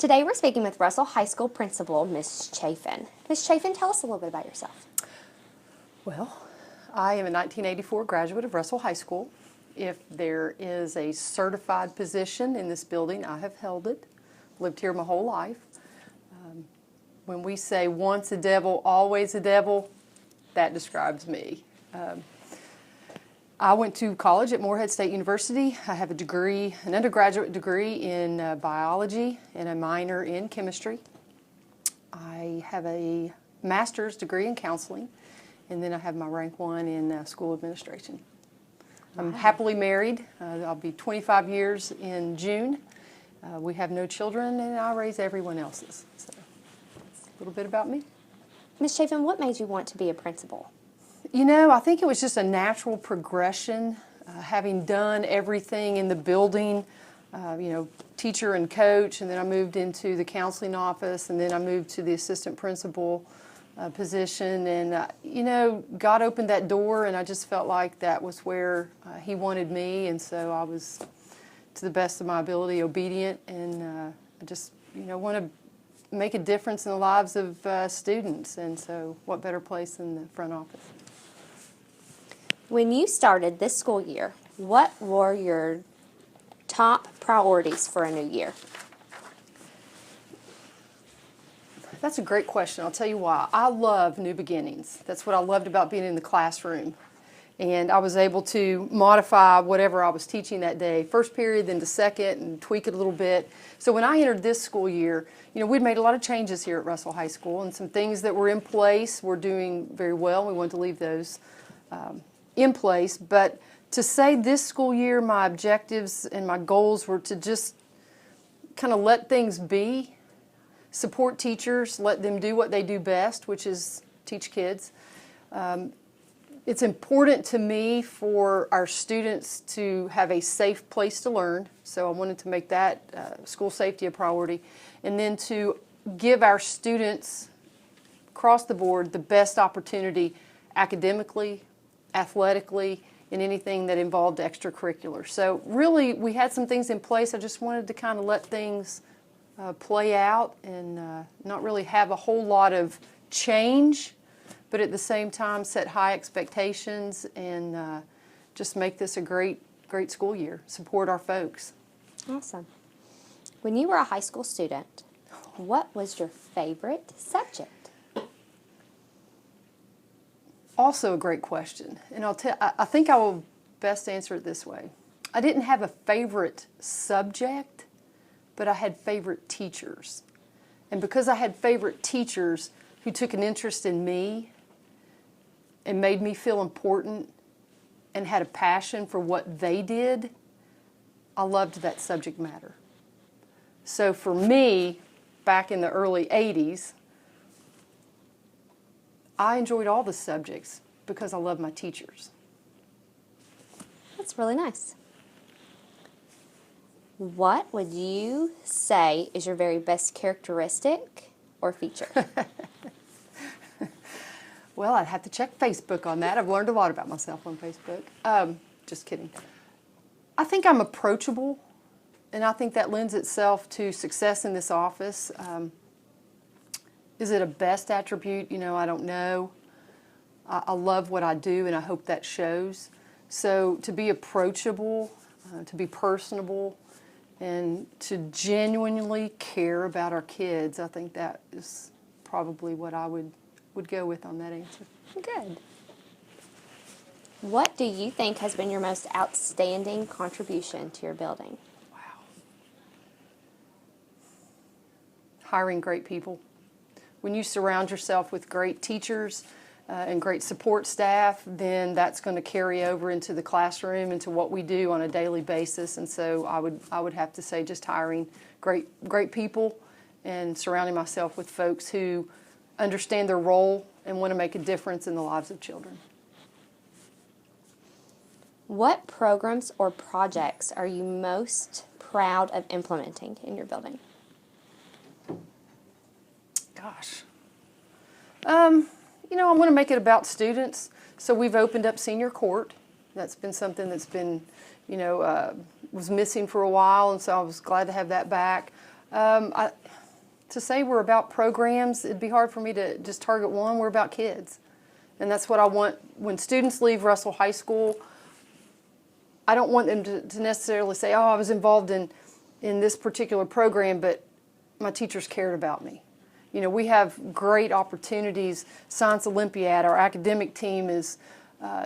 Today we're speaking with Russell High School Principal, Ms. Chaffin. Ms. Chaffin, tell us a little bit about yourself. Well, I am a 1984 graduate of Russell High School. If there is a certified position in this building, I have held it. Lived here my whole life. When we say once a devil, always a devil, that describes me. I went to college at Morehead State University. I have a degree, an undergraduate degree in biology and a minor in chemistry. I have a master's degree in counseling, and then I have my rank 1 in school administration. I'm happily married. I'll be 25 years in June. We have no children, and I raise everyone else's. So that's a little bit about me. Ms. Chaffin, what made you want to be a principal? You know, I think it was just a natural progression, having done everything in the building, teacher and coach, and then I moved into the counseling office, and then I moved to the assistant principal position, and, God opened that door, and I just felt like that was where He wanted me, and so I was, to the best of my ability, obedient, and I just, want to make a difference in the lives of students, and so what better place than the front office? When you started this school year, what were your top priorities for a new year? That's a great question. I'll tell you why. I love new beginnings. That's what I loved about being in the classroom. And I was able to modify whatever I was teaching that day, first period, then to second, and tweak it a little bit. So when I entered this school year, we'd made a lot of changes here at Russell High School, and some things that were in place were doing very well. We wanted to leave those in place, but to say this school year my objectives and my goals were to just kind of let things be, support teachers, let them do what they do best, which is teach kids. It's important to me for our students to have a safe place to learn, so I wanted to make that school safety a priority, and then to give our students across the board the best opportunity academically, athletically, in anything that involved extracurricular. So really, we had some things in place. I just wanted to kind of let things play out and not really have a whole lot of change, but at the same time set high expectations and just make this a great school year. Support our folks. Awesome. When you were a high school student, what was your favorite subject? Also a great question, and I think I will best answer it this way. I didn't have a favorite subject, but I had favorite teachers. And because I had favorite teachers who took an interest in me and made me feel important and had a passion for what they did, I loved that subject matter. So for me, back in the early 80s, I enjoyed all the subjects because I love my teachers. That's really nice. What would you say is your very best characteristic or feature? Well, I'd have to check Facebook on that. I've learned a lot about myself on Facebook. Just kidding. I think I'm approachable, and I think that lends itself to success in this office. Is it a best attribute? I don't know. I love what I do, and I hope that shows. So to be approachable, to be personable, and to genuinely care about our kids, I think that is probably what I would go with on that answer. Good. What do you think has been your most outstanding contribution to your building? Wow. Hiring great people. When you surround yourself with great teachers and great support staff, then that's going to carry over into the classroom, into what we do on a daily basis. And so I would have to say just hiring great people and surrounding myself with folks who understand their role and want to make a difference in the lives of children. What programs or projects are you most proud of implementing in your building? Gosh. I want to make it about students. So we've opened up senior court. That's been something that's been, was missing for a while, and so I was glad to have that back. To say we're about programs, it'd be hard for me to just target one. We're about kids. And that's what I want. When students leave Russell High School, I don't want them to necessarily say, oh, I was involved in this particular program, but my teachers cared about me. You know, we have great opportunities. Science Olympiad, our academic team is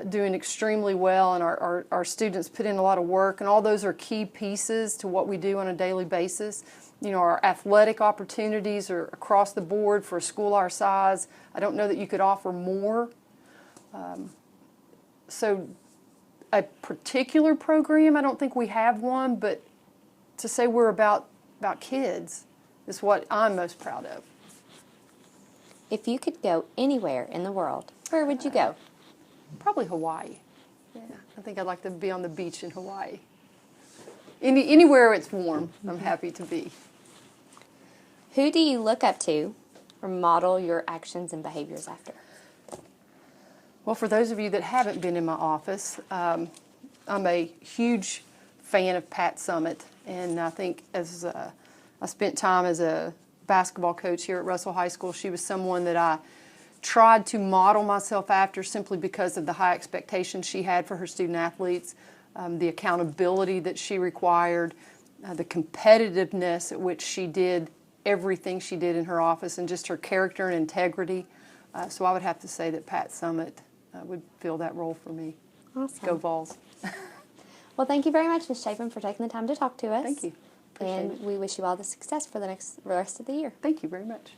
doing extremely well, and our students put in a lot of work, and all those are key pieces to what we do on a daily basis. You know, our athletic opportunities are across the board for a school our size. I don't know that you could offer more. So a particular program, I don't think we have one, but to say we're about kids is what I'm most proud of. If you could go anywhere in the world, where would you go? Probably Hawaii. Yeah, I think I'd like to be on the beach in Hawaii. Anywhere it's warm, I'm happy to be. Who do you look up to or model your actions and behaviors after? Well, for those of you that haven't been in my office, I'm a huge fan of Pat Summitt, and I think as I spent time as a basketball coach here at Russell High School, she was someone that I tried to model myself after simply because of the high expectations she had for her student athletes, the accountability that she required, the competitiveness at which she did everything she did in her office, and just her character and integrity. So I would have to say that Pat Summitt would fill that role for me. Awesome. Go Vols. Well, thank you very much, Ms. Chaffin, for taking the time to talk to us. Thank you. Appreciate And it. we wish you all the success for the rest of the year. Thank you very much.